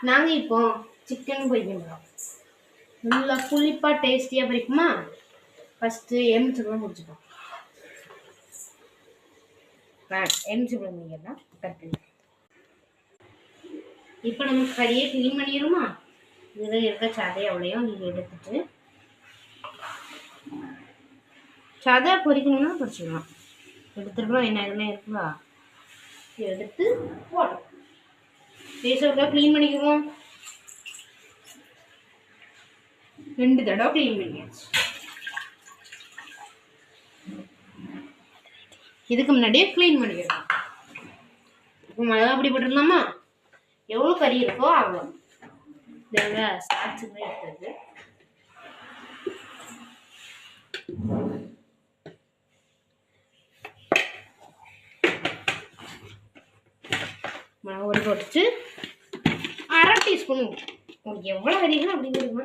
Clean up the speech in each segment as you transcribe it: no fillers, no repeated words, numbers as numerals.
நாங்கள் இப்போ சிக்கன் பொரிக்கணும். நல்லா புளிப்பாக டேஸ்டியாக பொரிக்குமா? ஃபஸ்ட்டு எலுமிச்சம்பழம் முடிச்சுப்போம். எலுமிச்சம்பழம் முடிக்கலாம் கட் பண்ணி. இப்போ நம்ம கறியை க்ளீன் பண்ணிடுமா? இதில் இருக்க சதையை அவ்வளையும் நீங்கள் எடுத்துட்டு சதை பொரிக்கணும்னா பொரிச்சிடலாம். எடுத்துருக்கோம். என்ன இதெல்லாம் இருக்குதா எடுத்து போடும். பேசுறதுக்காக க்ளீன் பண்ணிக்குவோம். 2 தடவை க்ளீன் பண்ணியாச்சு. இதுக்கு முன்னாடியே க்ளீன் பண்ணிக்கலாம். இப்போ மிளகா அப்படி போட்டுடலாமா? எவ்வளோ கறி இருக்கோ அவ்வளோ. இதில் சாட்சிமே எடுத்தது. மிளகா பொடி போட்டுச்சு 1/2 டீஸ்பூன். உங்களுக்கு எவ்வளோ கறிங்களோ அப்படி போடுங்க.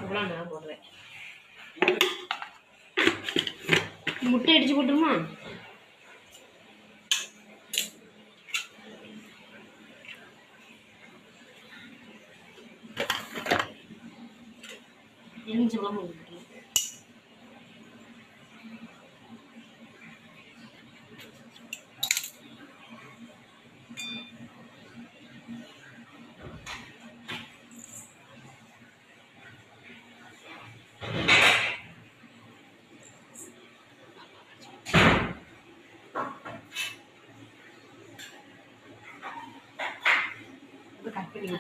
இவ்வளோ நான் போடுறேன். முட்டை அடிச்சு போட்டுருமா? எலுமிச்சம்பழம் போட்டுருக்கேன். கட் பண்ணி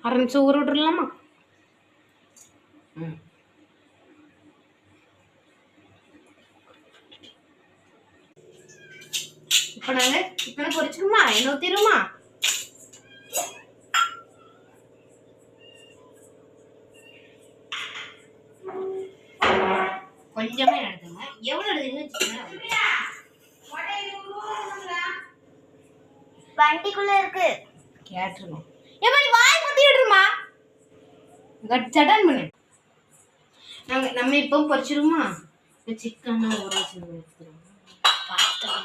அரை நிமிஷம் ஊற விட்டுடலாமா? இப்போ நாங்கள் சிக்கனை பொரிச்சுக்குமா? எண்ணெய் ஊற்றிடுமா? கொஞ்சமா எடுத்துங்க. எவ்வளோ எடுத்தீங்கன்னு வண்டிக்குள்ள இருக்கு கேட்டுருங்க. எப்படி வாய் முத்தி விடுமா? சடன் பண்ணு. நம்ம இப்போ பொரிச்சிருமா? இப்போ சிக்கன் ஊற வச்சுருவோம். ஃபாஸ்ட்டாக